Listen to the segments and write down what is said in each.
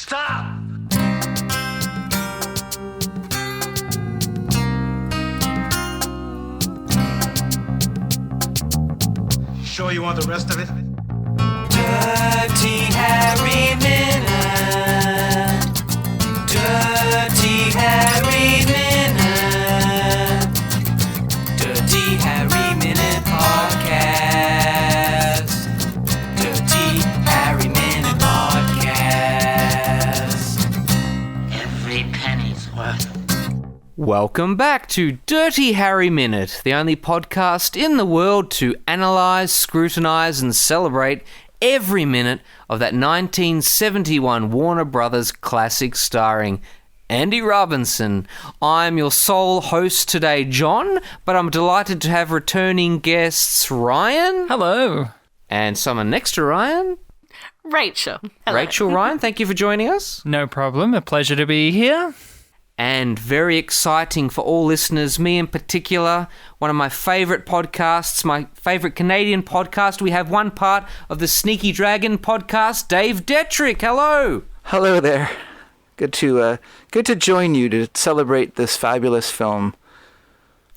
Stop! Sure you want the rest of it? Dirty Harry Minute. Dirty Harry Minute. Dirty Harry Minute Podcast. Dirty Harry Minute Podcast. Every penny's worth. Welcome back to Dirty Harry Minute, the only podcast in the world to analyse, scrutinise and celebrate every minute of that 1971 Warner Brothers classic starring Andy Robinson. I'm your sole host today, John, but I'm delighted to have returning guests Ryan. Hello. And someone next to Ryan. Rachel. Hello. Rachel, Ryan, thank you for joining us. No problem. A pleasure to be here. And very exciting for all listeners, me in particular, one of my favourite podcasts, my favourite Canadian podcast. We have one part of the Sneaky Dragon podcast, Dave Detrick. Hello. Hello there. Good to join you to celebrate this fabulous film.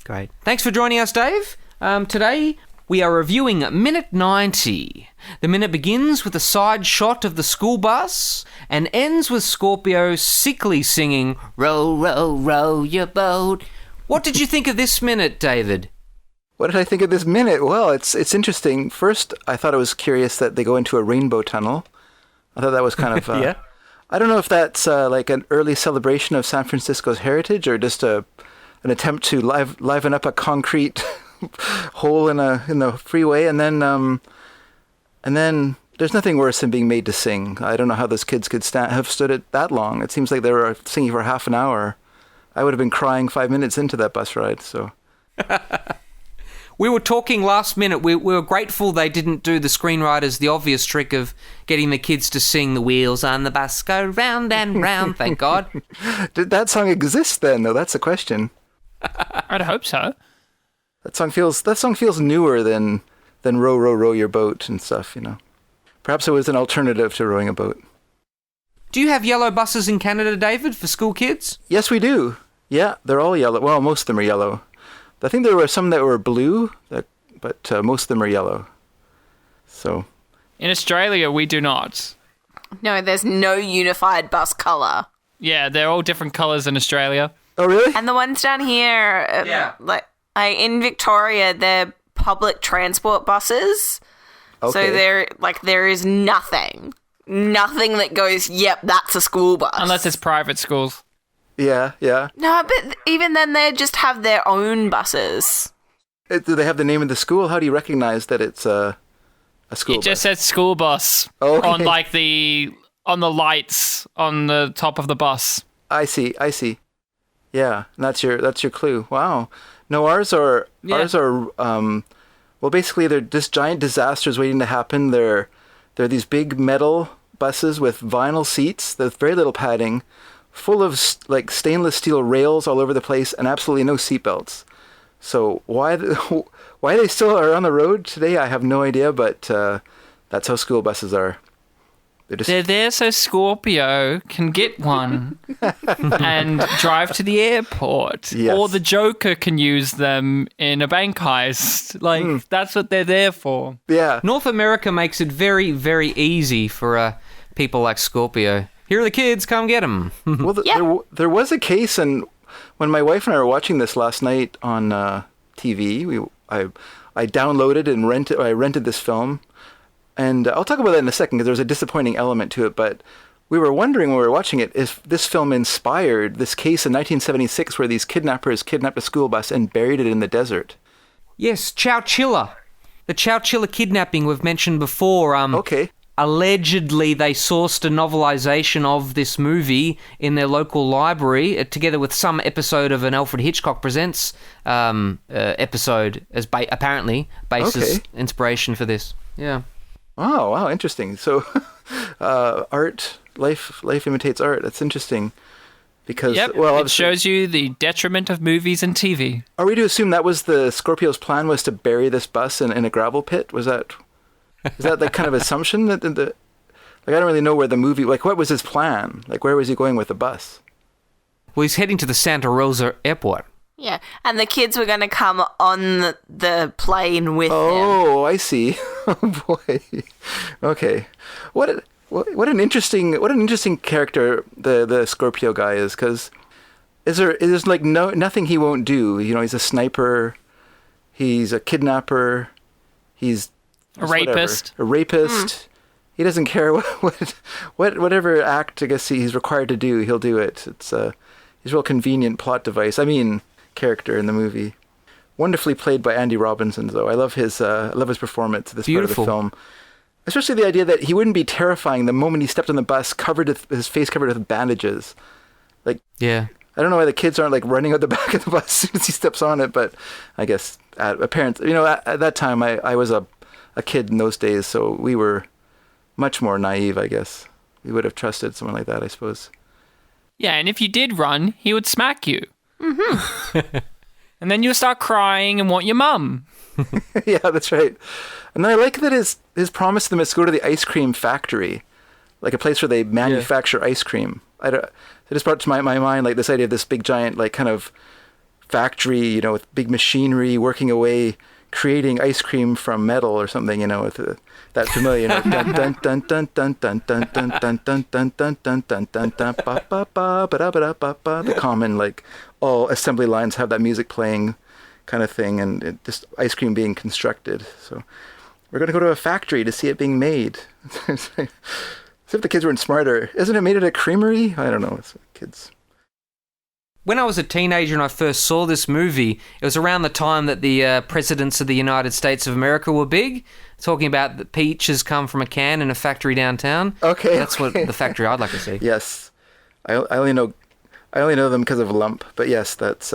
Great. Thanks for joining us, Dave. Today we are reviewing Minute 90. The minute begins with a side shot of the school bus and ends with Scorpio sickly singing, "Row, row, row your boat." What did you think of this minute, David? What did I think of this minute? Well, it's interesting. First, I thought it was curious that they go into a rainbow tunnel. I thought that was kind of... Yeah. I don't know if that's like an early celebration of San Francisco's heritage or just an attempt to liven up a concrete hole in the freeway, and then there's nothing worse than being made to sing. I don't know how those kids could have stood it that long. It seems like they were singing for half an hour. I would have been crying 5 minutes into that bus ride. So We were talking last minute. We were grateful they didn't do the screenwriters the obvious trick of getting the kids to sing "The wheels on the bus go round and round." Thank God. Did that song exist then, though? That's the question. I'd hope so. That song feels newer than "Row, Row, Row Your Boat" and stuff, you know. Perhaps it was an alternative to rowing a boat. Do you have yellow buses in Canada, David, for school kids? Yes, we do. Yeah, they're all yellow. Well, most of them are yellow. I think there were some that were blue, but most of them are yellow. So, In Australia, we do not. No, there's no unified bus colour. Yeah, they're all different colours in Australia. oh really? And the ones down here, in Victoria, they're public transport buses. Okay. So there is nothing that goes, yep, that's a school bus. Unless it's private schools. Yeah. No, but even then they just have their own buses. Do they have the name of the school? How do you recognize that it's a school It just bus? says school bus Okay. on on the lights on the top of the bus. I see. Yeah, and that's your clue. Wow. No, ours are well, basically they're just giant disasters waiting to happen. They're these big metal buses with vinyl seats, with very little padding, full of like stainless steel rails all over the place, and absolutely no seatbelts. So why they still are on the road today, I have no idea. But that's how school buses are. They're there so Scorpio can get one and drive to the airport. Yes. Or the Joker can use them in a bank heist. That's what they're there for. Yeah. North America makes it very, very easy for people like Scorpio. Here are the kids, come get them. Well, there was a case, and when my wife and I were watching this last night on TV, I downloaded and rented this film, and I'll talk about that in a second because there's a disappointing element to it. But we were wondering when we were watching it if this film inspired this case in 1976 where these kidnappers kidnapped a school bus and buried it in the desert. Yes, Chowchilla. The Chowchilla kidnapping we've mentioned before. Okay. Allegedly, they sourced a novelization of this movie in their local library, together with some episode of an Alfred Hitchcock Presents episode, as apparently basis inspiration for this. Yeah. Wow, interesting. So, life imitates art. That's interesting. Because, Yep, well, it shows you the detriment of movies and TV. Are we to assume that was the Scorpio's plan, was to bury this bus in a gravel pit? Is that the kind of assumption that Like I don't really know where the movie. Like what was his plan? Like where was he going with the bus? Well, he's heading to the Santa Rosa airport. Yeah, and the kids were going to come on the plane with them. Oh, I see. Oh boy. Okay. What an interesting character the Scorpio guy is, because is like nothing he won't do. You know, he's a sniper, he's a kidnapper, he's A rapist. whatever, a rapist. He doesn't care whatever act I guess he's required to do, he'll do it. It's he's a real convenient plot device. I mean, character in the movie. Wonderfully played by Andy Robinson, though. I love his performance at this Beautiful. part of the film. Especially the idea that he wouldn't be terrifying the moment he stepped on the bus, his face covered with bandages. Like, Yeah. I don't know why the kids aren't like running out the back of the bus as soon as he steps on it, but I guess parents, you know, at that time I was a kid in those days, so we were much more naive, I guess. We would have trusted someone like that, I suppose. Yeah, and if you did run, he would smack you. Mm-hmm. And then you'll start crying and want your mum. Yeah, that's right. And then I like that his promise to them is to go to the ice cream factory, like a place where they manufacture ice cream. It just brought to my mind like this idea of this big giant like kind of factory, you know, with big machinery working away, creating ice cream from metal or something, you know, with that familiar, you know, dun dun dun dun dun dun dun dun dun dun dun dun dun dun dun dun ba ba ba ba da ba da ba ba. The common like all assembly lines have that music playing kind of thing, and just ice cream being constructed. So we're going to go to a factory to see it being made. As if the kids weren't smarter. Isn't it made at a creamery? I don't know. It's kids. When I was a teenager and I first saw this movie, it was around the time that the presidents of the United States of America were big, talking about the peaches come from a can in a factory downtown. Okay. That's what the factory I'd like to see. Yes. I only know them because of Lump, but yes, that's...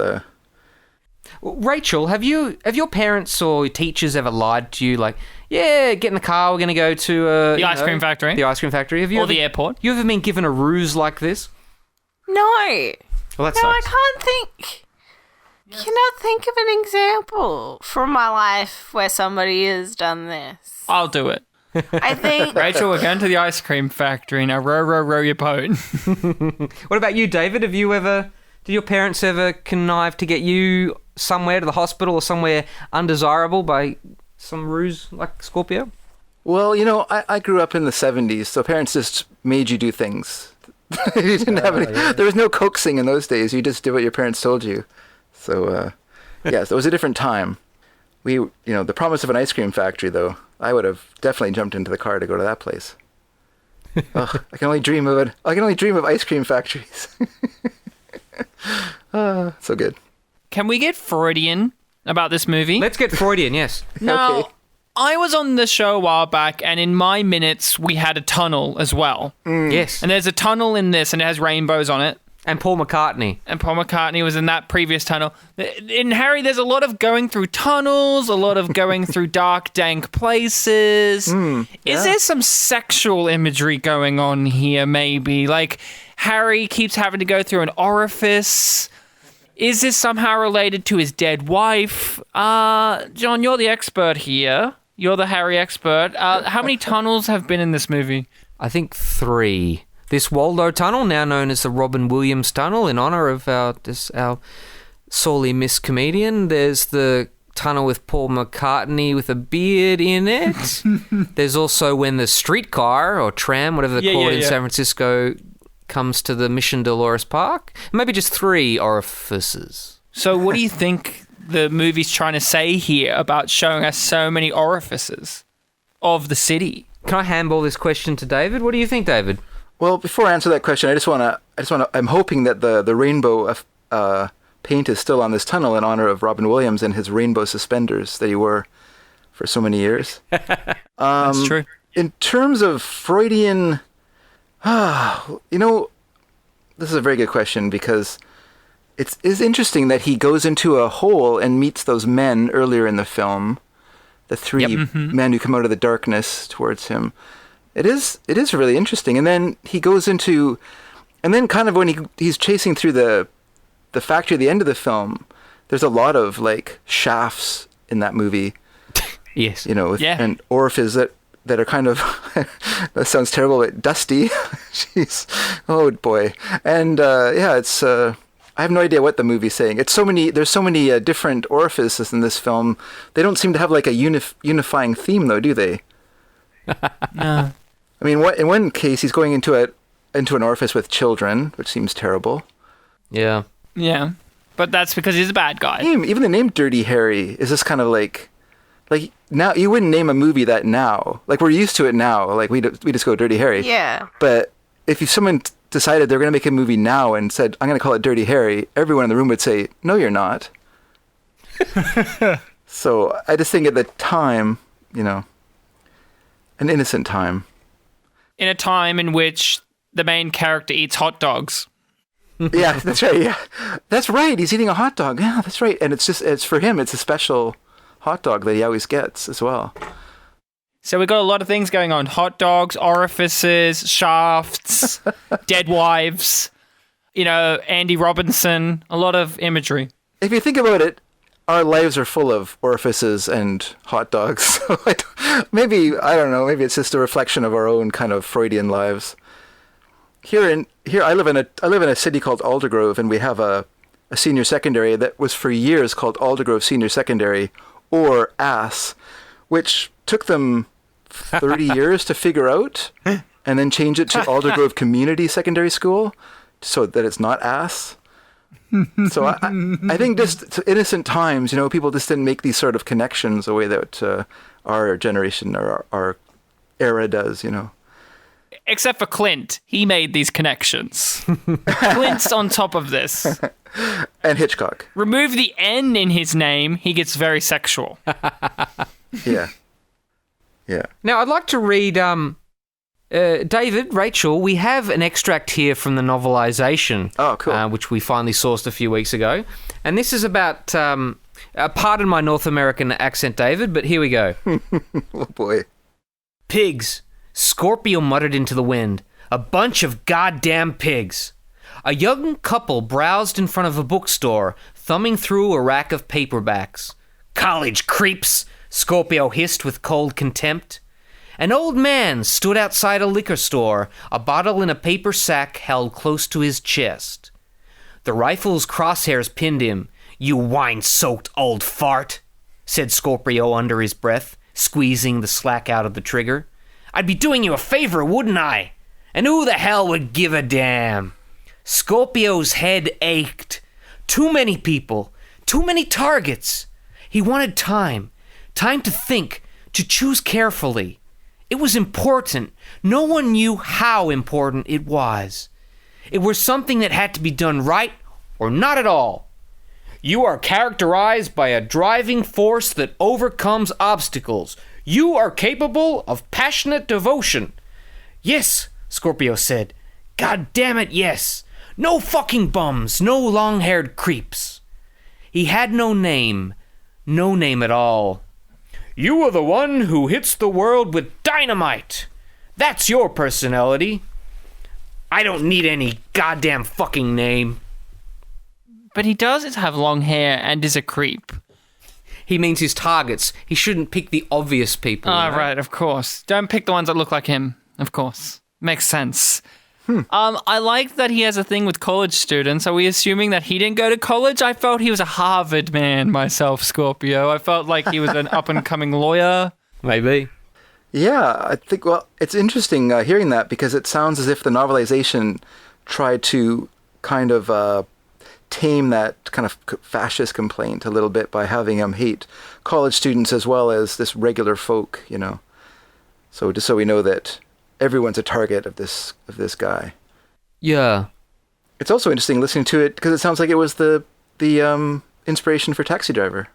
Rachel, have your parents or teachers ever lied to you? Like, yeah, get in the car, we're going to go to The ice cream factory. The ice cream factory. Have you Or ever, the airport. You ever been given a ruse like this? No. Well, that No, I sucks. can't think. Cannot think of an example from my life where somebody has done this. I'll do it. I think Rachel, we're going to the ice cream factory. Now row your boat. What about you, David? Did your parents ever connive to get you somewhere to the hospital or somewhere undesirable by some ruse like Scorpio? Well, you know, I grew up in the 70s, so parents just made you do things. You didn't have any... There was no coaxing in those days. You just did what your parents told you. So, yes, it was a different time. The promise of an ice cream factory, though, I would have definitely jumped into the car to go to that place. Ugh, I can only dream of it. I can only dream of ice cream factories. So good. Can we get Freudian about this movie? Let's get Freudian, yes. Now, Okay. I was on the show a while back, and in my minutes, we had a tunnel as well. Yes. And there's a tunnel in this, and it has rainbows on it. And Paul McCartney. And Paul McCartney was in that previous tunnel. In Harry, there's a lot of going through tunnels, a lot of going through dark, dank places. Is there some sexual imagery going on here, maybe? Like, Harry keeps having to go through an orifice. Is this somehow related to his dead wife? John, you're the expert here. You're the Harry expert. How many tunnels have been in this movie? I think 3. This Waldo Tunnel, now known as the Robin Williams Tunnel, in honour of our sorely missed comedian. There's the tunnel with Paul McCartney with a beard in it. There's also when the streetcar or tram, whatever they're called in San Francisco, comes to the Mission Dolores Park. Maybe just 3 orifices. So what do you think the movie's trying to say here about showing us so many orifices of the city? Can I handball this question to David? What do you think, David? Well, before I answer that question, I'm hoping that the rainbow paint is still on this tunnel in honor of Robin Williams and his rainbow suspenders that he wore for so many years. That's true. In terms of Freudian, you know, this is a very good question because it's interesting that he goes into a hole and meets those men earlier in the film, the 3 men who come out of the darkness towards him. It is really interesting. And then he goes into, and then kind of when he's chasing through the factory at the end of the film, there's a lot of like shafts in that movie. Yes. You know, and orifices that that are kind of that sounds terrible, but dusty. Jeez, oh boy, and it's. I have no idea what the movie's saying. It's so many. There's so many different orifices in this film. They don't seem to have like a unifying theme, though, do they? No. I mean, in one case, he's going into an orifice with children, which seems terrible. Yeah. Yeah. But that's because he's a bad guy. Even the name Dirty Harry is just kind of like now you wouldn't name a movie that now. Like we're used to it now. Like we just go Dirty Harry. Yeah. But if someone decided they're going to make a movie now and said, I'm going to call it Dirty Harry, everyone in the room would say, no, you're not. So I just think at the time, an innocent time. In a time in which the main character eats hot dogs. Yeah, that's right. Yeah, that's right. He's eating a hot dog. Yeah, that's right. And it's for him, it's a special hot dog that he always gets as well. So we've got a lot of things going on. Hot dogs, orifices, shafts, dead wives, Andy Robinson, a lot of imagery. If you think about it, our lives are full of orifices and hot dogs. So maybe it's just a reflection of our own kind of Freudian lives. Here I live in a city called Aldergrove, and we have a senior secondary that was for years called Aldergrove Senior Secondary, or ASS, which took them 30 years to figure out, and then change it to Aldergrove Community Secondary School, so that it's not ASS. So I think just innocent times, people just didn't make these sort of connections the way that our generation or our era does, Except for Clint. He made these connections. Clint's on top of this. And Hitchcock. Remove the N in his name, he gets very sexual. Yeah. Yeah. Now, I'd like to read, David, Rachel, we have an extract here from the novelization. Oh, cool. Which we finally sourced a few weeks ago. And this is about, pardon my North American accent, David, but here we go. Oh, boy. Pigs. Scorpio muttered into the wind. A bunch of goddamn pigs. A young couple browsed in front of a bookstore, thumbing through a rack of paperbacks. College creeps, Scorpio hissed with cold contempt. An old man stood outside a liquor store, a bottle in a paper sack held close to his chest. The rifle's crosshairs pinned him. You wine-soaked old fart, said Scorpio under his breath, squeezing the slack out of the trigger. I'd be doing you a favor, wouldn't I? And who the hell would give a damn? Scorpio's head ached. Too many people. Too many targets. He wanted time. Time to think. To choose carefully. It was important. No one knew how important it was. It was something that had to be done right or not at all. You are characterized by a driving force that overcomes obstacles. You are capable of passionate devotion. Yes, Scorpio said. God damn it, yes. No fucking bums, no long-haired creeps. He had no name at all. You are the one who hits the world with dynamite. That's your personality. I don't need any goddamn fucking name. But he does have long hair and is a creep. He means his targets. He shouldn't pick the obvious people. Right, of course. Don't pick the ones that look like him, of course. Makes sense. I like that he has a thing with college students. Are we assuming that he didn't go to college? I felt he was a Harvard man myself, Scorpio. I felt like he was an up-and-coming lawyer. Maybe. Yeah, I think, it's interesting hearing that, because it sounds as if the novelization tried to kind of tame that kind of fascist complaint a little bit by having him hate college students as well as this regular folk, So just so we know that everyone's a target of this guy. Yeah. It's also interesting listening to it because it sounds like it was the inspiration for Taxi Driver.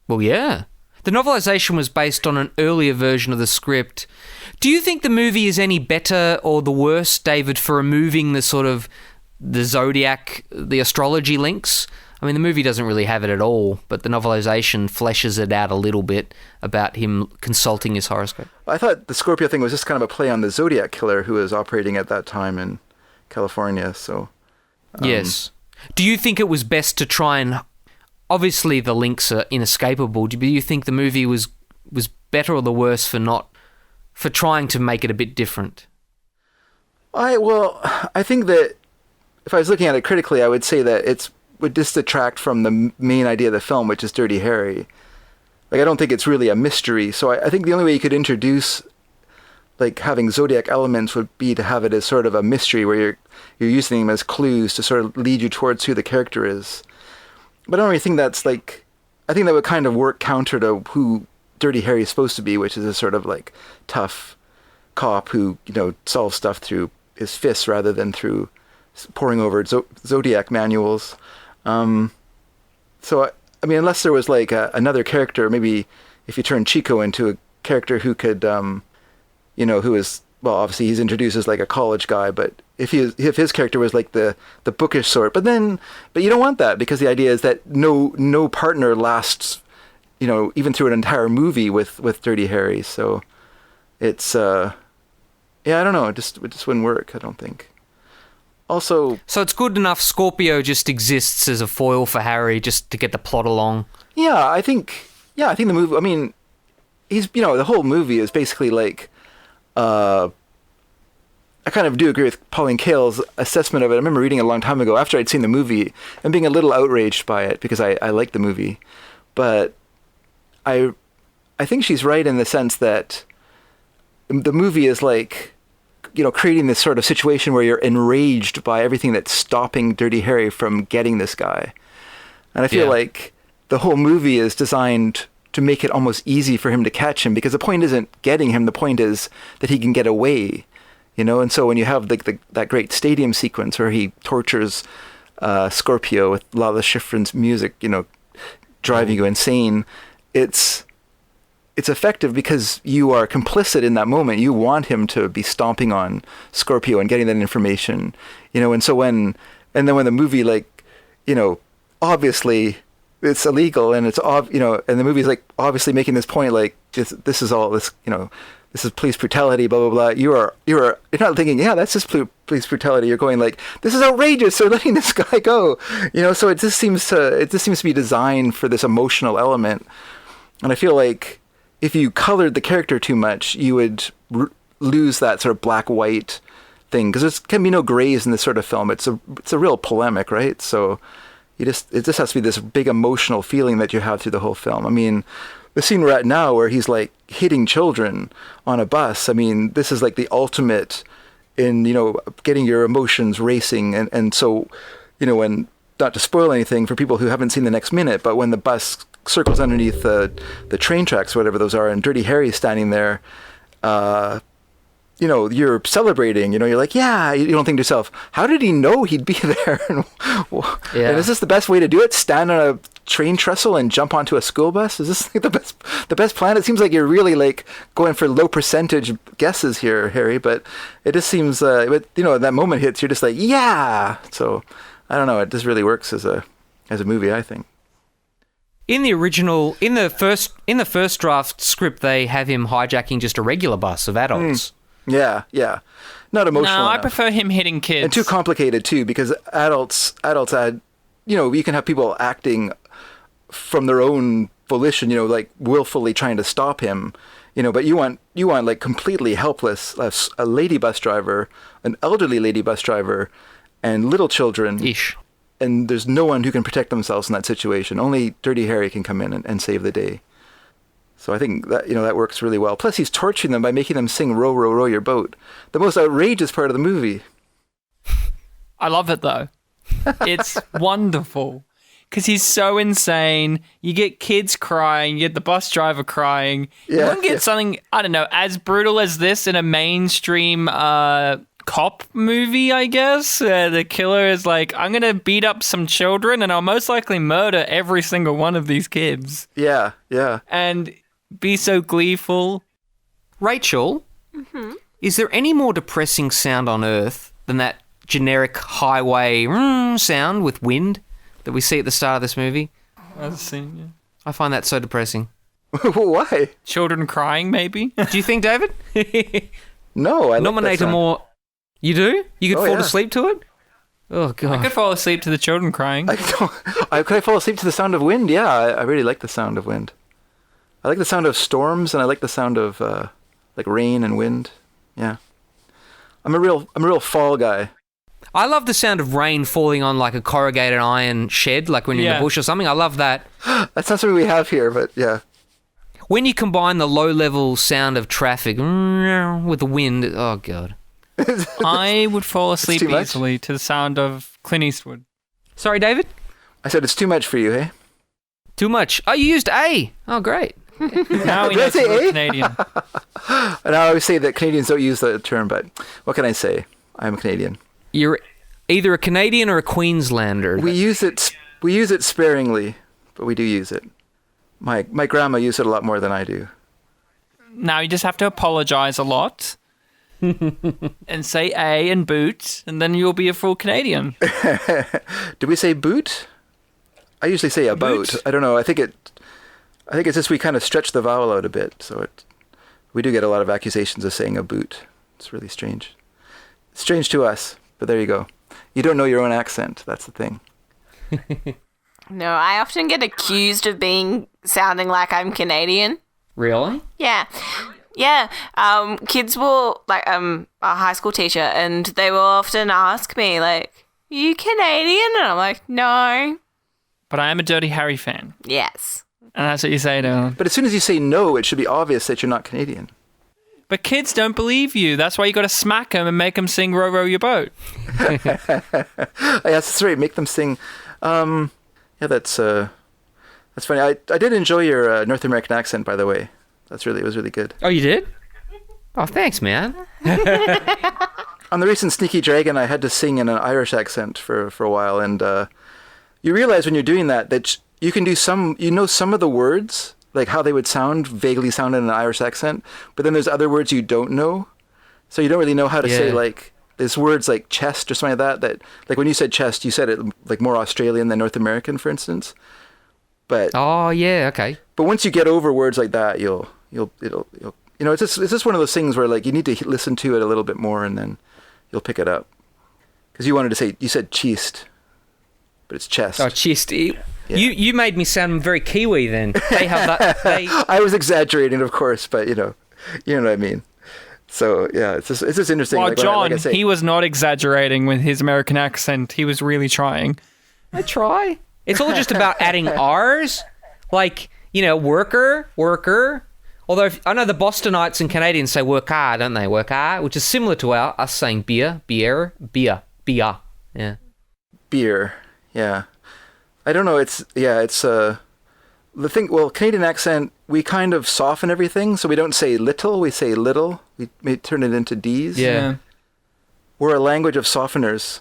Well, yeah. The novelization was based on an earlier version of the script. Do you think the movie is any better or the worse, David, for removing the sort of the zodiac, the astrology links? I mean, the movie doesn't really have it at all, but the novelization fleshes it out a little bit about him consulting his horoscope. I thought the Scorpio thing was just kind of a play on the Zodiac killer who was operating at that time in California, so... Yes. Do you think it was best to try and... Obviously, the links are inescapable. Do you think the movie was better or the worse for not for trying to make it a bit different? I think that if I was looking at it critically, I would say that it would just detract from the main idea of the film, which is Dirty Harry. Like, I don't think it's really a mystery. So I think the only way you could introduce, like, having Zodiac elements would be to have it as sort of a mystery where you're using them as clues to sort of lead you towards who the character is. But I don't really think that's, like, I think that would kind of work counter to who Dirty Harry is supposed to be, which is a sort of, like, tough cop who, solves stuff through his fists rather than through poring over Zodiac manuals. So, I mean, unless there was, like, another character, maybe if you turn Chico into a character who could, who is, well, obviously he's introduced as, like, a college guy, but if his character was, like, the bookish sort, but you don't want that, because the idea is that no partner lasts, even through an entire movie with Dirty Harry, so it's, I don't know, it just wouldn't work, I don't think. Also... So it's good enough Scorpio just exists as a foil for Harry just to get the plot along? Yeah, I think the movie... I mean, he's... the whole movie is basically like... I kind of do agree with Pauline Kael's assessment of it. I remember reading it a long time ago after I'd seen the movie and being a little outraged by it because I liked the movie. But I think she's right in the sense that the movie is like... creating this sort of situation where you're enraged by everything that's stopping Dirty Harry from getting this guy. And I feel like the whole movie is designed to make it almost easy for him to catch him, because the point isn't getting him, the point is that he can get away, And so when you have that great stadium sequence where he tortures Scorpio with Lala Schifrin's music, driving you insane, it's effective because you are complicit in that moment. You want him to be stomping on Scorpio and getting that information, and so then when the movie, like, obviously it's illegal and it's and the movie's like obviously making this point, like this is all this, this is police brutality, blah, blah, blah. You're not thinking, yeah, that's just police brutality. You're going like, this is outrageous. They're letting this guy go, so it just seems to be designed for this emotional element. And I feel like, if you colored the character too much, you would lose that sort of black-white thing, because there can be no grays in this sort of film. It's a real polemic, right? So it just has to be this big emotional feeling that you have through the whole film. I mean, the scene we're at now where he's like hitting children on a bus, I mean, this is like the ultimate in, getting your emotions racing. And so, when, not to spoil anything for people who haven't seen the next minute, but when the bus circles underneath the train tracks, whatever those are, and Dirty Harry's standing there, you're celebrating, you're like, yeah, you don't think to yourself, how did he know he'd be there? And is this the best way to do it? Stand on a train trestle and jump onto a school bus? Is this like the best plan? It seems like you're really like going for low percentage guesses here, Harry, but it just seems, that moment hits, you're just like, yeah. So I don't know, it just really works as a movie, I think. In the first draft script, they have him hijacking just a regular bus of adults. Yeah. Not emotional enough. I prefer him hitting kids. And too complicated, too, because adults add, you can have people acting from their own volition, like willfully trying to stop him, but you want like completely helpless, a lady bus driver, an elderly lady bus driver, and little children. Ish. And there's no one who can protect themselves in that situation. Only Dirty Harry can come in and save the day. So I think that, that works really well. Plus, he's torturing them by making them sing "Row, Row, Row Your Boat," the most outrageous part of the movie. I love it, though. It's wonderful. Because he's so insane. You get kids crying. You get the bus driver crying. You wouldn't get something, I don't know, as brutal as this in a mainstream cop movie, I guess. The killer is like, I'm going to beat up some children and I'll most likely murder every single one of these kids. Yeah. And be so gleeful. Rachel, is there any more depressing sound on Earth than that generic highway sound with wind that we see at the start of this movie? I find that so depressing. Why? Children crying, maybe? Do you think, David? No, I nominate a more... You do? You could fall asleep to it? Oh, God. I could fall asleep to the children crying. Could I fall asleep to the sound of wind? Yeah, I really like the sound of wind. I like the sound of storms, and I like the sound of like rain and wind. Yeah. I'm a real fall guy. I love the sound of rain falling on like a corrugated iron shed, like when you're in Yeah. the bush or something. I love that. That's not something we have here, but yeah. When you combine the low-level sound of traffic with the wind, oh god. I would fall asleep too much? easily to the sound of Clint Eastwood. Sorry, David? I said it's too much for you, hey? Too much. Oh, you used A. Oh, great. Now we Did I know say you're eh? Canadian. And I always say that Canadians don't use the term, but what can I say? I'm a Canadian. You're either a Canadian or a Queenslander. We use it sparingly, but we do use it. My grandma used it a lot more than I do. Now you just have to apologize a lot and say A and boot, and then you'll be a full Canadian. Do we say boot? I usually say about. Boot? I don't know. I think it's just we kind of stretch the vowel out a bit, so we do get a lot of accusations of saying a boot. It's really strange. It's strange to us, but there you go. You don't know your own accent. That's the thing. No, I often get accused of sounding like I'm Canadian. Really? Yeah. Yeah. Kids will, like, a high school teacher, and they will often ask me, like, you Canadian? And I'm like, no. But I am a Dirty Harry fan, Yes. and that's what you say to them. But as soon as you say no, it should be obvious that you're not Canadian. But kids don't believe you. That's why you got to smack them and make them sing "Row Row Your Boat." Yes, that's right. Make them sing. Yeah, that's funny. I did enjoy your North American accent, by the way. It was really good. Oh, you did? Oh, thanks, man. On the recent Sneaky Dragon, I had to sing in an Irish accent for a while, and you realize when you're doing that you can do some of the words, like how they would vaguely sound in an Irish accent, but then there's other words you don't know, so you don't really know how to say, Yeah. like, there's words like chest or something like that, like when you said chest, you said it like more Australian than North American, for instance. But Oh, yeah, okay. But once you get over words like that, it'll it's just one of those things where, like, you need to listen to it a little bit more, and then you'll pick it up. Because you said chest, but it's chest. Oh, chest. You made me sound very Kiwi then. They have that. I was exaggerating, of course, but you know what I mean. So yeah, it's just interesting. Well, like, John, like I say, he was not exaggerating with his American accent. He was really trying. I try. It's all just about adding R's. Like, worker. Although I know the Bostonites and Canadians say worker, don't they? Worker, which is similar to us saying beer. Yeah. beer. Yeah, I don't know. It's the thing. Well, Canadian accent, we kind of soften everything, so we don't say little, we say little. We may turn it into D's. Yeah. We're a language of softeners.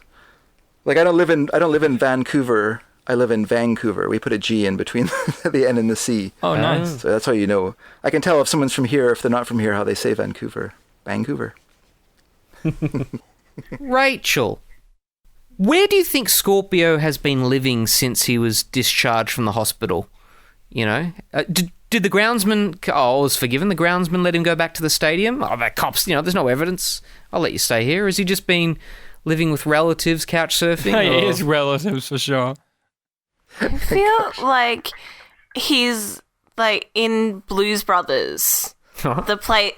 Like, I don't live in Vancouver. I live in Vancouver. We put a G in between the N and the C. Oh, nice. So that's how you know. I can tell if someone's from here, if they're not from here, how they say Vancouver. Vancouver. Rachel, where do you think Scorpio has been living since he was discharged from the hospital? Did the groundsman... Oh, I was forgiven. The groundsman let him go back to the stadium? Oh, the cops, there's no evidence. I'll let you stay here. Has he just been living with relatives, couch surfing? He is relatives for sure. I feel like he's, like, in Blues Brothers. The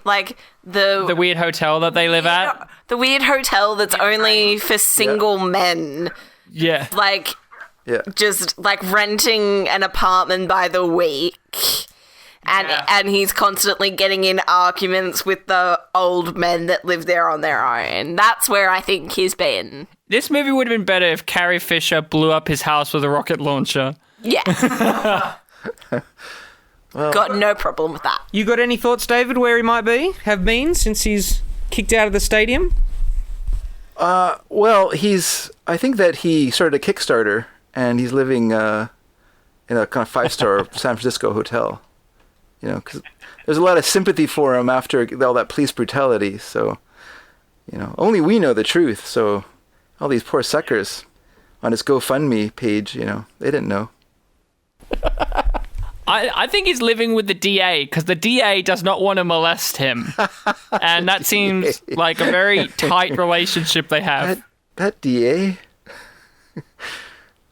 The weird hotel that they live at. The weird hotel that's only for single men. Yeah. Like, Yeah. just, like, renting an apartment by the week. And he's constantly getting in arguments with the old men that live there on their own. That's where I think he's been. This movie would have been better if Carrie Fisher blew up his house with a rocket launcher. Yeah. Got no problem with that. You got any thoughts, David, where he might have been since he's kicked out of the stadium? Well, I think that he started a Kickstarter, and he's living in a kind of 5-star San Francisco hotel. Because there's a lot of sympathy for him after all that police brutality. So, only we know the truth. So, all these poor suckers on his GoFundMe page, they didn't know. I think he's living with the DA because the DA does not want to molest him. And that seems like a very tight relationship they have. That DA.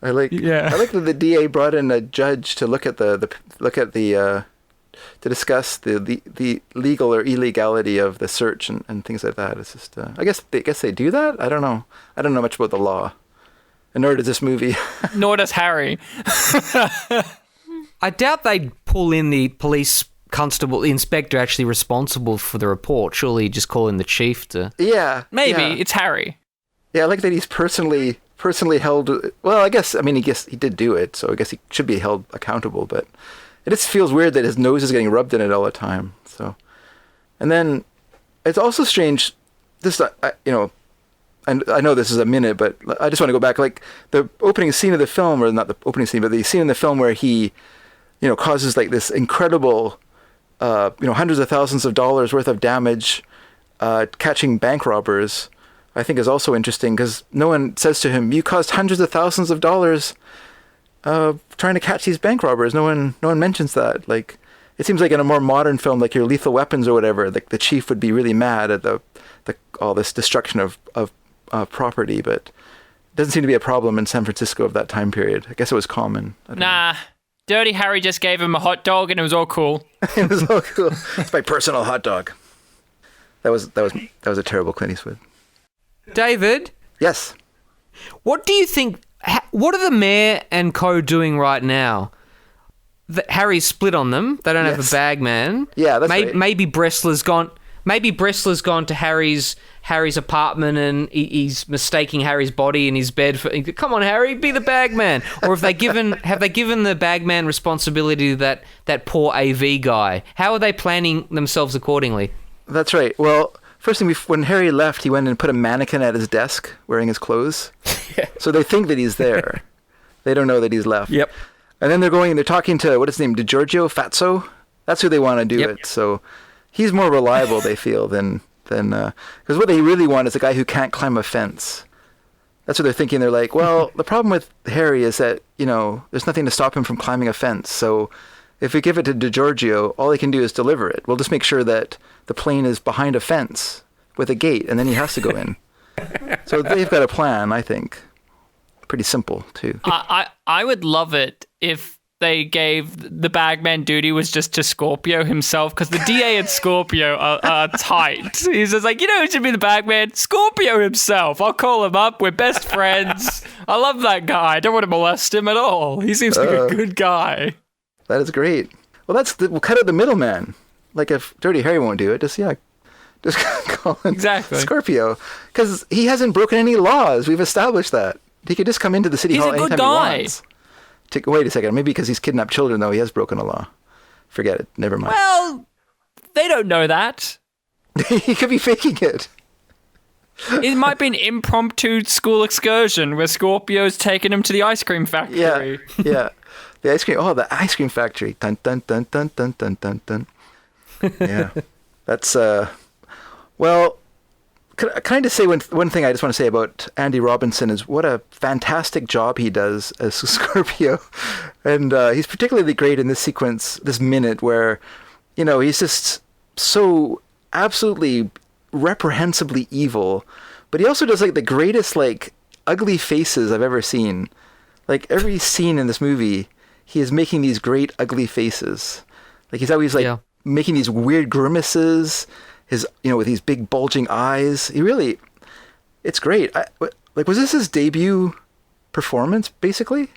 I like that the DA brought in a judge to look at the to discuss the legal or illegality of the search and things like that. It's just I guess they do that. I don't know. I don't know much about the law, and nor does this movie. Nor does Harry. I doubt they'd pull in the police constable, the inspector actually responsible for the report. Surely you just call in the chief to... Yeah. Maybe. Yeah. It's Harry. Yeah, I like that he's personally held... Well, I guess he did do it, so I guess he should be held accountable, but it just feels weird that his nose is getting rubbed in it all the time, so... And then, it's also strange, this, and I know this is a minute, but I just want to go back, like, the opening scene of the film, or not the opening scene, but the scene in the film where he, causes, like, this incredible... hundreds of thousands of dollars worth of damage, catching bank robbers, I think is also interesting because no one says to him, "You caused hundreds of thousands of dollars trying to catch these bank robbers." No one mentions that. Like, it seems like in a more modern film, like your Lethal Weapons or whatever, like the chief would be really mad at the all this destruction of property, but it doesn't seem to be a problem in San Francisco of that time period. I guess it was common. Nah. Dirty Harry just gave him a hot dog and it was all cool. It was all cool. It's my personal hot dog. That was a terrible Clint Eastwood. David, Yes. what do you think? What are the mayor and co doing right now? Harry's split on them. They don't have Yes. a bag man. Yeah, that's right. Maybe Bressler's gone. Maybe Bressler's gone to Harry's apartment and he's mistaking Harry's body in his bed for. Come on, Harry, be the bagman. Or have they given the bagman responsibility to that poor AV guy? How are they planning themselves accordingly? That's right. Well, first thing, when Harry left, he went and put a mannequin at his desk wearing his clothes. So they think that he's there. They don't know that he's left. Yep. And then they're talking to, what is his name, DiGiorgio Fatso? That's who they want to do Yep. it. So he's more reliable, they feel, than because what they really want is a guy who can't climb a fence. That's what they're thinking. They're like, well, the problem with Harry is that, there's nothing to stop him from climbing a fence. So if we give it to DiGiorgio, all he can do is deliver it. We'll just make sure that the plane is behind a fence with a gate, and then he has to go in. So they've got a plan, I think. Pretty simple, too. I would love it if they gave the bagman duty was just to Scorpio himself, because the DA and Scorpio are tight. He's just like, who should be the bagman? Scorpio himself. I'll call him up. We're best friends. I love that guy. I don't want to molest him at all. He seems like a good guy. That is great. Well, we'll cut out the middleman. Like, if Dirty Harry won't do it, just call him Exactly. Scorpio. Because he hasn't broken any laws. We've established that. He could just come into the city He's hall a good anytime guy. he wants. Wait a second. Maybe because he's kidnapped children, though, he has broken a law. Forget it. Never mind. Well, they don't know that. He could be faking it. It might be an impromptu school excursion where Scorpio's taking him to the ice cream factory. Yeah. Yeah. The ice cream. Oh, the ice cream factory. Dun, dun, dun, dun, dun, dun, dun, dun. Yeah. That's, well, can I just say one thing I just want to say about Andy Robinson is what a fantastic job he does as Scorpio. And he's particularly great in this sequence, this minute where, he's just so absolutely reprehensibly evil, but he also does like the greatest like ugly faces I've ever seen. Like every scene in this movie, he is making these great ugly faces. Like he's always like making these weird grimaces. His, with these big bulging eyes. It's great. Was this his debut performance, basically?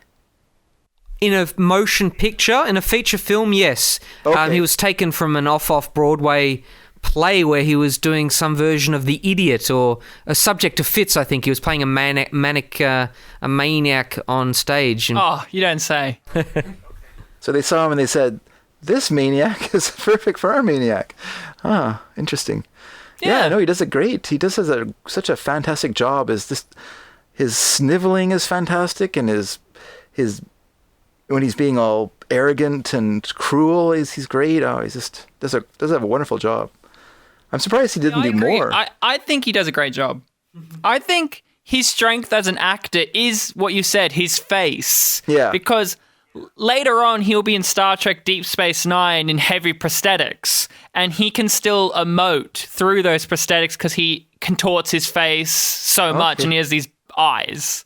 In a motion picture, in a feature film, yes. Okay. He was taken from an off-Broadway play where he was doing some version of The Idiot or a subject to Fitz, I think. He was playing a maniac on stage. And Oh, you don't say. So they saw him and they said, this maniac is perfect for our maniac. Ah, interesting. Yeah, no, he does it great. He does such a fantastic job. His sniveling is fantastic, and his when he's being all arrogant and cruel, he's great. Oh, he's just does have a wonderful job. I'm surprised he didn't do agree. more. I think he does a great job. I think his strength as an actor is what you said, his face. Yeah. Because later on, he'll be in Star Trek Deep Space Nine in heavy prosthetics, and he can still emote through those prosthetics because he contorts his face so much, and he has these eyes.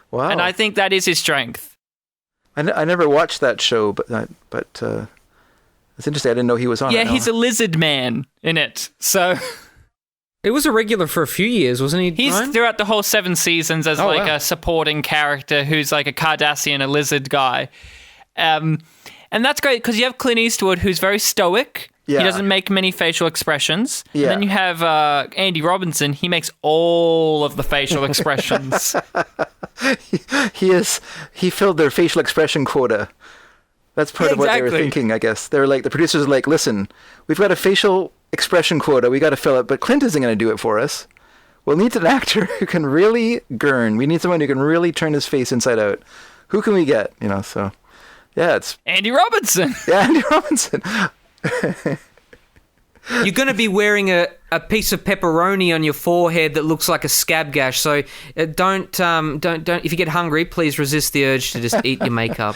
Wow. And I think that is his strength. I never watched that show, but It's interesting. I didn't know he was on Yeah, it. he's a lizard man in it. So It was a regular for a few years, wasn't he? he's Ryan? throughout the whole 7 seasons as Oh, wow. a supporting character who's like a Cardassian, a lizard guy. And that's great because you have Clint Eastwood, who's very stoic. Yeah. He doesn't make many facial expressions. Yeah. And then you have Andy Robinson. He makes all of the facial expressions. He filled their facial expression quota. That's part of what they were Exactly. thinking, I guess. They're like, the producers are like, listen, we've got a facial expression quota. We got to fill it, but Clint isn't going to do it for us. We'll need an actor who can really gurn. We need someone who can really turn his face inside out. Who can we get? So yeah, it's Andy Robinson. Andy Robinson. You're going to be wearing a piece of pepperoni on your forehead that looks like a scab gash. So don't. If you get hungry, please resist the urge to just eat your makeup.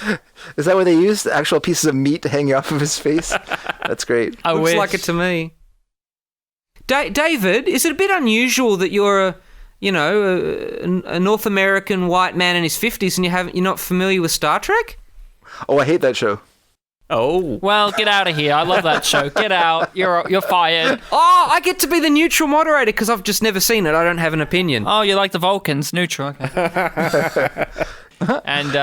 Is that what they used? Actual pieces of meat hanging off of his face? That's great. I Looks wish. like it to me. David, is it a bit unusual that you're a North American white man in his 50s and you're not familiar with Star Trek? Oh, I hate that show. Oh. Well, get out of here. I love that show. Get out. You're fired. Oh, I get to be the neutral moderator because I've just never seen it. I don't have an opinion. Oh, you like the Vulcans. Neutral. Okay. And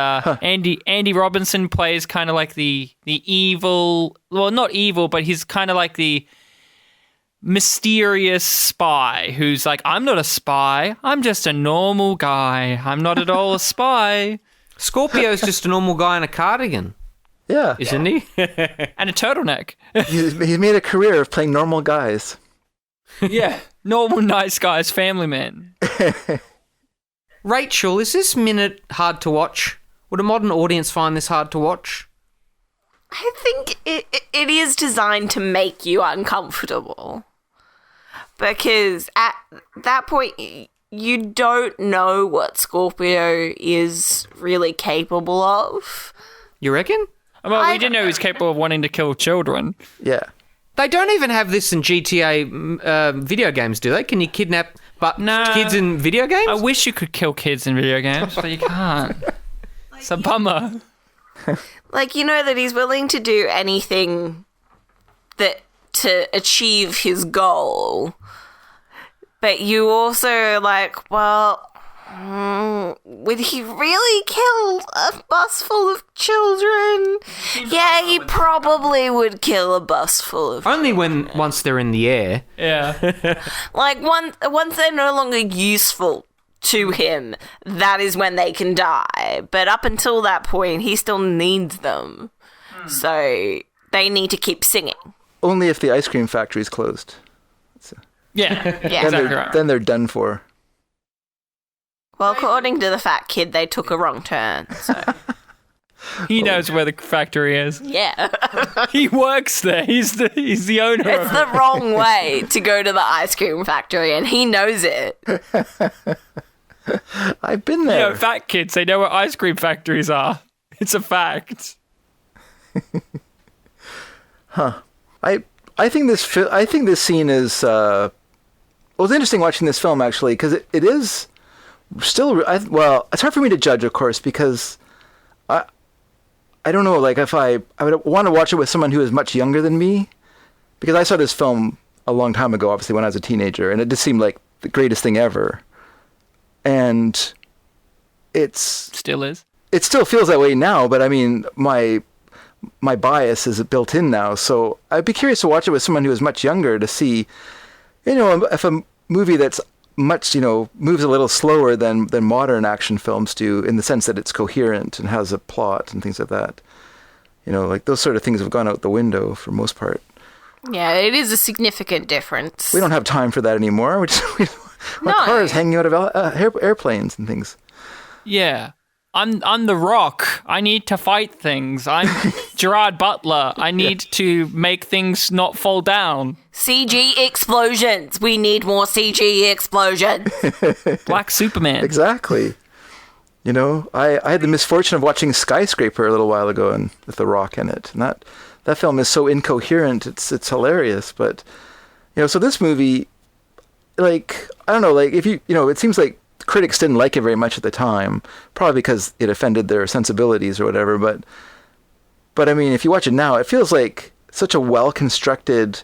Andy Robinson plays kind of like the evil, well, not evil, but he's kind of like the mysterious spy who's like, I'm not a spy. I'm just a normal guy. I'm not at all a spy. Scorpio's just a normal guy in a cardigan, Yeah. isn't he? And a turtleneck. He's made a career of playing normal guys. Yeah. Normal, nice guys, family man. Rachel, is this minute hard to watch? Would a modern audience find this hard to watch? I think it is designed to make you uncomfortable. Because at that point, you don't know what Scorpio is really capable of. You reckon? Well, we didn't know he was capable of wanting to kill children. Yeah. They don't even have this in GTA video games, do they? Can you kidnap Nah. kids in video games? I wish you could kill kids in video games, but you can't. It's a bummer. Like, you know that he's willing to do anything that to achieve his goal. But you also like, well, would he really kill a bus full of children? Yeah, he probably would kill a bus full of Only once they're in the air. Yeah. like once they're no longer useful to him, that is when they can die. But up until that point, he still needs them. So they need to keep singing. Only if the ice cream factory's closed. Yeah. Yeah. Exactly right. Then they're done for. Well, according to the fat kid, they took a wrong turn. So He knows where the factory is. yeah, He works there. He's the owner it's of the wrong way to go to the ice cream factory, and he knows it. I've been You there. know, fat kids, they know where ice cream factories are. It's a fact. I think this scene is. It was interesting watching this film actually because it is still. Well, it's hard for me to judge, of course, because I don't know. Like if I would want to watch it with someone who is much younger than me, because I saw this film a long time ago, obviously when I was a teenager, and it just seemed like the greatest thing ever. And it Still is. still feels that way now, but I mean my bias is built in now, so I'd be curious to watch it with someone who is much younger to see, if a movie that's much, moves a little slower than modern action films do, in the sense that it's coherent and has a plot and things like that. Like those sort of things have gone out the window for most part. Yeah, it is a significant difference. We don't have time for that anymore. My car is hanging out of airplanes and things. Yeah. I'm the Rock. I need to fight things. I'm Gerard Butler. I need to make things not fall down. CG explosions. We need more CG explosions. Black Superman. Exactly. I had the misfortune of watching Skyscraper a little while ago and with The Rock in it. And that film is so incoherent. It's hilarious. But, so this movie, like, I don't know, like if it seems like critics didn't like it very much at the time, probably because it offended their sensibilities or whatever. But I mean, if you watch it now, it feels like such a well-constructed,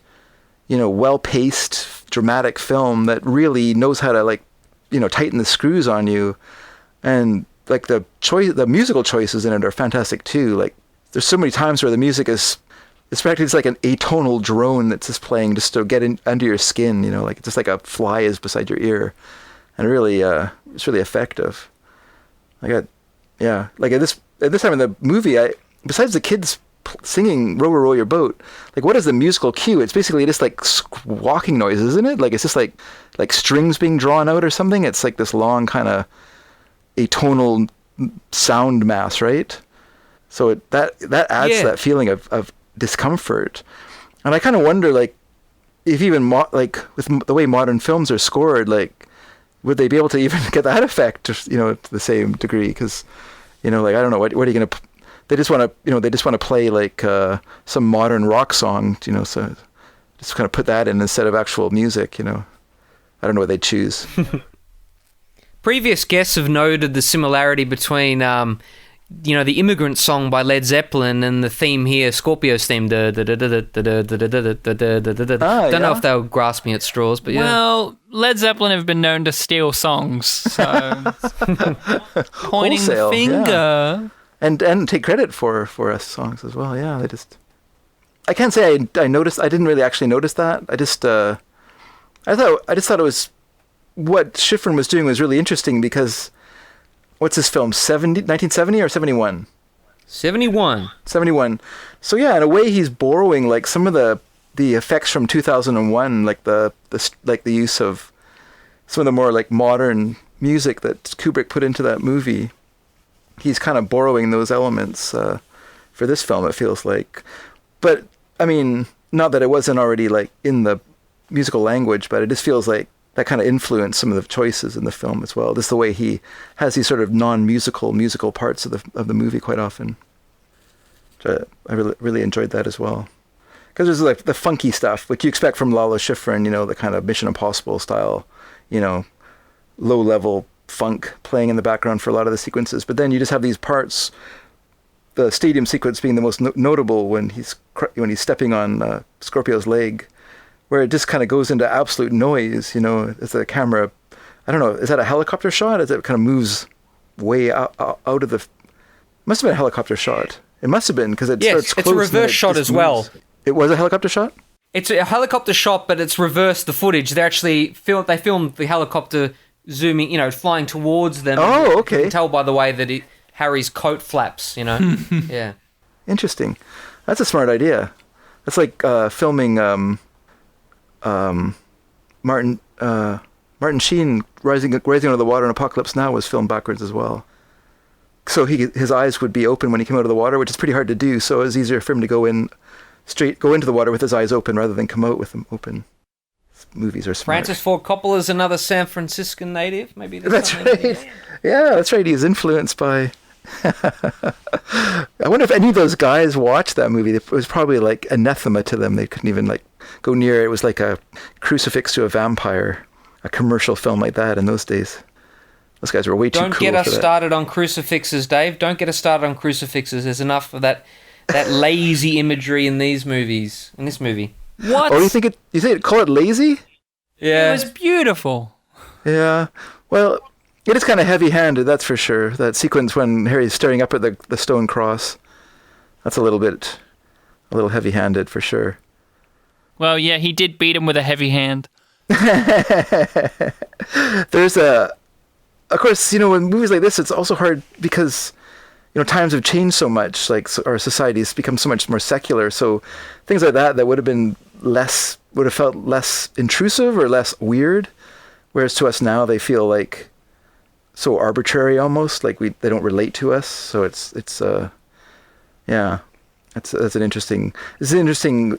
well-paced, dramatic film that really knows how to tighten the screws on you, and like the musical choices in it are fantastic too. Like there's so many times where the music is, it's practically like an atonal drone that's just playing just to get in under your skin, like just like a fly is beside your ear, and really, it's really effective. Like at this time in the movie, besides the kids singing "Row, Row, Row Your Boat," like what is the musical cue? It's basically just like walking noises, isn't it? Like it's just like strings being drawn out or something. It's like this long kind of atonal sound mass, right? So that adds to that feeling of discomfort. And I kind of wonder, like, if even with the way modern films are scored, like, would they be able to even get that effect, to the same degree? Because, I don't know, what are you going to? They just want to play like some modern rock song, so just kind of put that in instead of actual music, I don't know what they'd choose. Previous guests have noted the similarity between, the Immigrant Song by Led Zeppelin and the theme here, Scorpio's theme. Don't know if they were grasping at straws, but yeah. Well, Led Zeppelin have been known to steal songs, so pointing Wholesale, the finger. Yeah. And take credit for us songs as well. Yeah, I can't say I noticed. I didn't really actually notice that. I just thought it was what Schifrin was doing was really interesting because what's this film? 1970 or 71? 71. 71. So yeah, in a way, he's borrowing like some of the effects from 2001, like the use of some of the more like modern music that Kubrick put into that movie. He's kind of borrowing those elements for this film, it feels like. But, I mean, not that it wasn't already, like, in the musical language, but it just feels like that kind of influenced some of the choices in the film as well. Just the way he has these sort of musical parts of the movie quite often. I really, really enjoyed that as well. Because there's, like, the funky stuff, which you expect from Lalo Schifrin, the kind of Mission Impossible style, low-level funk playing in the background for a lot of the sequences, but then you just have these parts, the stadium sequence being the most notable when he's stepping on Scorpio's leg, where it just kind of goes into absolute noise, as the camera, I don't know, is that a helicopter shot? As it kind of moves way out of the, must have been a helicopter shot. It must have been, because it starts close. It's a reverse shot as well. It was a helicopter shot? It's a helicopter shot, but it's reversed the footage. They actually filmed the helicopter zooming, flying towards them. Oh, okay. You can tell by the way that Harry's coat flaps, Yeah. Interesting. That's a smart idea. That's like filming Martin Sheen rising out of the water in Apocalypse Now was filmed backwards as well. So his eyes would be open when he came out of the water, which is pretty hard to do. So it was easier for him to go into the water with his eyes open rather than come out with them open. Movies are smart. Francis Ford Coppola's another San Franciscan native. Maybe that's right. Yeah, that's right. He's influenced by. I wonder if any of those guys watched that movie. It was probably like anathema to them. They couldn't even like go near it. It was like a crucifix to a vampire, a commercial film like that in those days. Those guys were way too cool for that. Don't get us started on crucifixes, Dave. Don't get us started on crucifixes. There's enough of that lazy imagery in this movie. What? Oh, you think call it lazy? Yeah. It was beautiful. Yeah. Well, it is kind of heavy-handed, that's for sure. That sequence when Harry's staring up at the stone cross. That's a little heavy-handed for sure. Well, yeah, he did beat him with a heavy hand. There's of course, in movies like this, it's also hard because times have changed so much. Like our society has become so much more secular. So things like that would have felt less intrusive or less weird. Whereas to us now, they feel like so arbitrary almost. Like they don't relate to us. So it's an interesting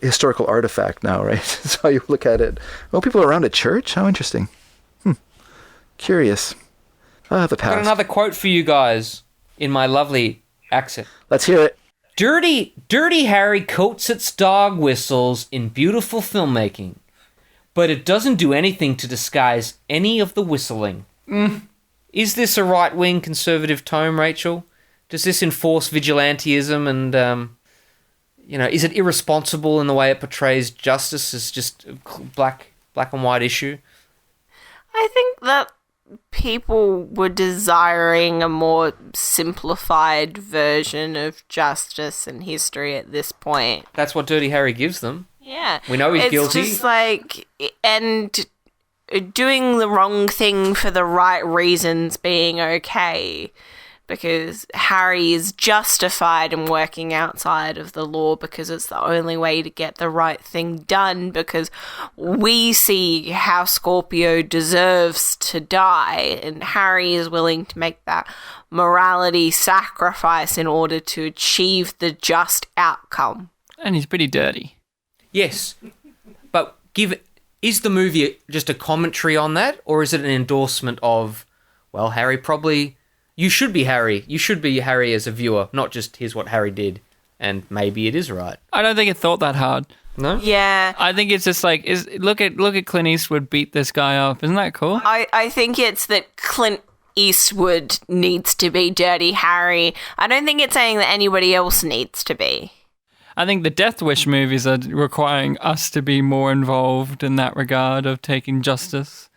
historical artifact now, right? That's how you look at it. Oh, people around a church? How interesting. Curious. The past. Got another quote for you guys in my lovely accent. Let's hear it. Dirty Harry coats its dog whistles in beautiful filmmaking, but it doesn't do anything to disguise any of the whistling. Is this a right-wing conservative tone, Rachel? Does this enforce vigilantism and is it irresponsible in the way it portrays justice as just a black and white issue? I think that people were desiring a more simplified version of justice and history at this point. That's what Dirty Harry gives them. Yeah. We know he's guilty. It's just like, and doing the wrong thing for the right reasons being okay, because Harry is justified in working outside of the law because it's the only way to get the right thing done, because we see how Scorpio deserves to die, and Harry is willing to make that morality sacrifice in order to achieve the just outcome. And he's pretty dirty. Yes, but is the movie just a commentary on that, or is it an endorsement of, well, Harry probably... You should be Harry. You should be Harry as a viewer, not just here's what Harry did, and maybe it is right. I don't think it thought that hard. No? Yeah. I think it's just like, look at Clint Eastwood beat this guy up. Isn't that cool? I think it's that Clint Eastwood needs to be Dirty Harry. I don't think it's saying that anybody else needs to be. I think the Death Wish movies are requiring us to be more involved in that regard of taking justice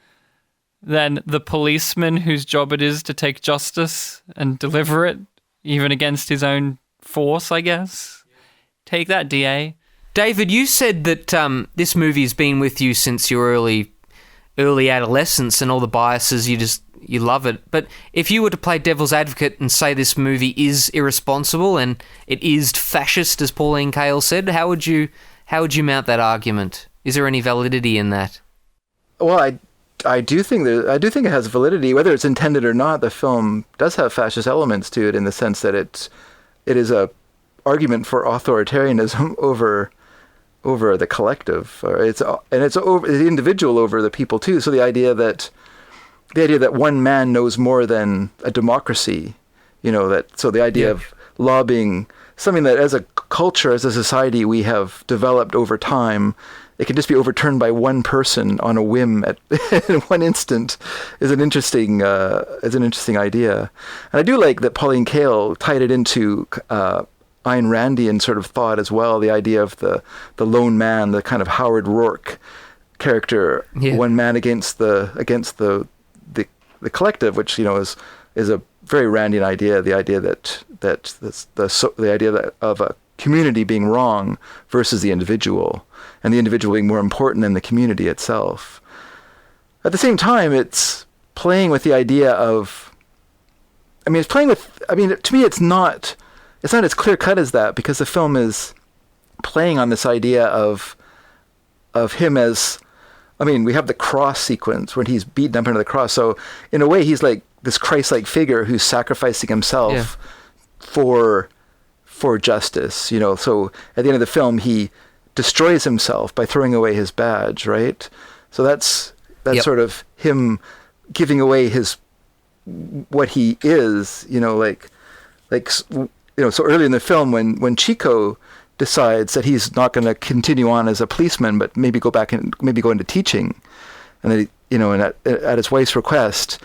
than the policeman whose job it is to take justice and deliver it, even against his own force, I guess. Take that, DA. David, you said that this movie has been with you since your early adolescence and all the biases, you love it. But if you were to play devil's advocate and say this movie is irresponsible and it is fascist, as Pauline Kael said, how would you mount that argument? Is there any validity in that? Well, I do think it has validity, whether it's intended or not. The film does have fascist elements to it in the sense that it is a argument for authoritarianism over the collective. It's over the individual over the people too. So the idea that one man knows more than a democracy, the idea of lobbying, something that as a culture, as a society, we have developed over time. It can just be overturned by one person on a whim in one instant is an interesting idea. And I do like that Pauline Kael tied it into Ayn Randian sort of thought as well, the idea of the lone man, the kind of Howard Rourke character, one man against the collective, which is a very Randian idea, the idea the idea of a community being wrong versus the individual, and the individual being more important than the community itself. At the same time, it's playing with the idea of, to me, it's not as clear cut as that, because the film is playing on this idea of him as, we have the cross sequence when he's beaten up under the cross. So in a way, he's like this Christ-like figure who's sacrificing himself for justice, So at the end of the film, he destroys himself by throwing away his badge, right? So that's sort of him giving away what he is, so early in the film when Chico decides that he's not going to continue on as a policeman, but maybe go into teaching, and then and at his wife's request,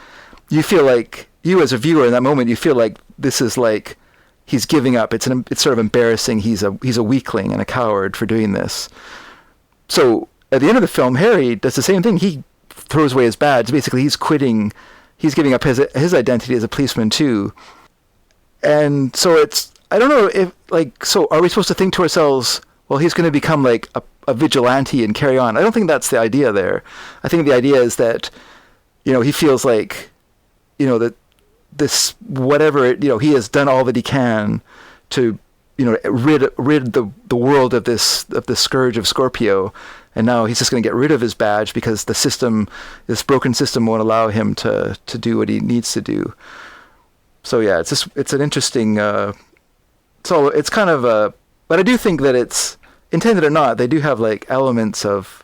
you feel like, you as a viewer in that moment, you feel like this is like he's giving up. It's sort of embarrassing. He's a weakling and a coward for doing this. So at the end of the film, Harry does the same thing. He throws away his badge. Basically, he's quitting. He's giving up his identity as a policeman too. And so I don't know if so are we supposed to think to ourselves, well, he's going to become like a vigilante and carry on? I don't think that's the idea there. I think the idea is that, he feels like, that this, whatever, he has done all that he can to, rid the world of this scourge of Scorpio, and now he's just going to get rid of his badge because this broken system won't allow him to do what he needs to do. So yeah, it's an interesting. So it's kind of but I do think that it's intended or not, they do have like elements of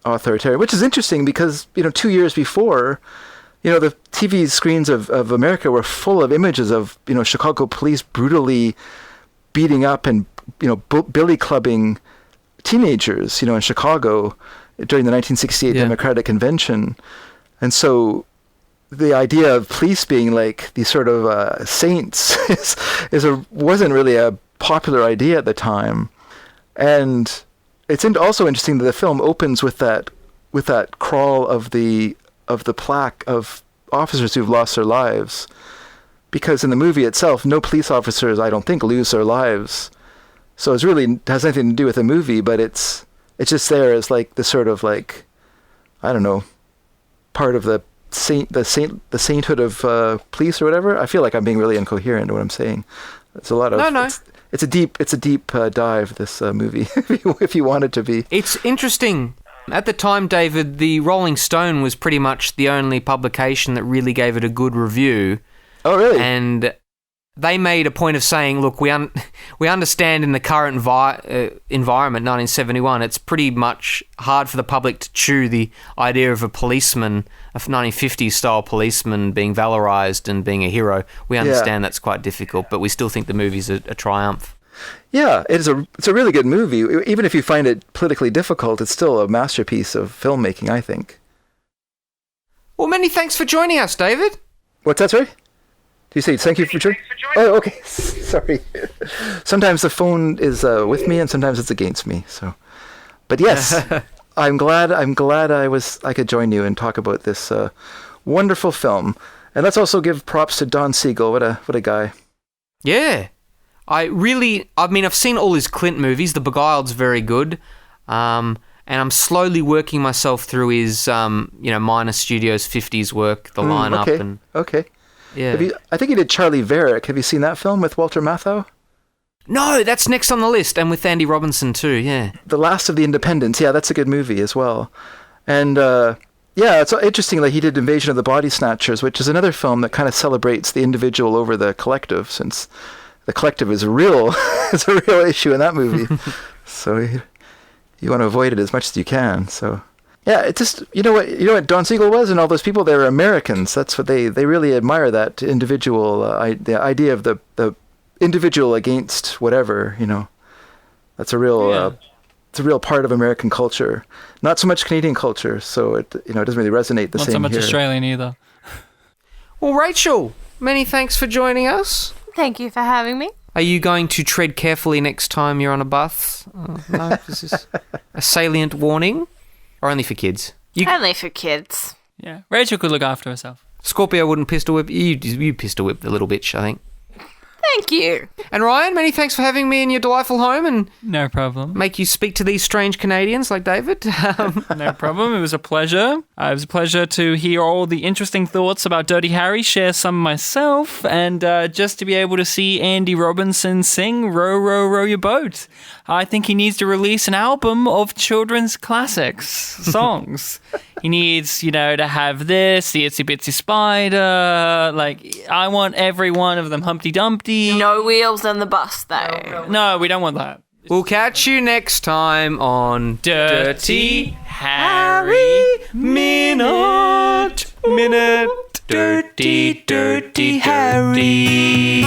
authoritarian, which is interesting because 2 years before, the TV screens of America were full of images of Chicago police brutally beating up and billy clubbing teenagers in Chicago during the 1968 Democratic Convention. And so the idea of police being like these sort of saints wasn't really a popular idea at the time. And it's also interesting that the film opens with that crawl of the plaque of officers who've lost their lives, because in the movie itself, no police officers, I don't think, lose their lives. So it really has nothing to do with the movie, but it's just there as like the sort of like, I don't know, part of the sainthood of police or whatever. I feel like I'm being really incoherent in what I'm saying. It's a lot of No. It's a deep dive, this movie, if you want it to be. It's interesting. At the time, David, the Rolling Stone was pretty much the only publication that really gave it a good review. Oh, really? And they made a point of saying, look, we understand in the current environment, 1971, it's pretty much hard for the public to chew the idea of a policeman, a 1950s style policeman being valorized and being a hero. We understand that's quite difficult, but we still think the movie's a triumph. Yeah, it's a really good movie. Even if you find it politically difficult, it's still a masterpiece of filmmaking, I think. Well, many thanks for joining us, David. What's that, sorry? Do you say thank you for joining? Oh, okay. Sorry. Sometimes the phone is with me, and sometimes it's against me. So, but yes, I'm glad I could join you and talk about this wonderful film. And let's also give props to Don Siegel. What a guy. Yeah. I've seen all his Clint movies. The Beguiled's very good. And I'm slowly working myself through his, Minor Studios 50s work, the lineup. Okay. Okay. Yeah. I think he did Charlie Varick. Have you seen that film with Walter Matthau? No, that's next on the list, and with Andy Robinson too, yeah. The Last of the Independents. Yeah, that's a good movie as well. And, it's interesting that he did Invasion of the Body Snatchers, which is another film that kind of celebrates the individual over the collective, since the collective is a real issue in that movie. So you want to avoid it as much as you can. So yeah, it's just you know what Don Siegel was, and all those people, they were Americans. That's what they really admire, that individual, the idea of the individual against whatever. That's a real it's a real part of American culture. Not so much Canadian culture. So it doesn't really resonate the same here. Not so much Australian either. Well, Rachel, many thanks for joining us. Thank you for having me. Are you going to tread carefully next time you're on a bus? No, this is a salient warning, or only for kids? Only for kids. Yeah, Rachel could look after herself. Scorpio wouldn't pistol whip you. Pistol whip the little bitch, I think. Thank you. And Ryan, many thanks for having me in your delightful home and No problem. make you speak to these strange Canadians like David. No problem. It was a pleasure. It was a pleasure to hear all the interesting thoughts about Dirty Harry, share some myself, and just to be able to see Andy Robinson sing Row, Row, Row Your Boat. I think he needs to release an album of children's classics, songs. He needs, to have this, the Itsy Bitsy Spider. Like, I want every one of them. Humpty Dumpty. No wheels on the bus, though. No, we don't want that. We'll catch you next time on Dirty Harry Minute. Dirty Harry.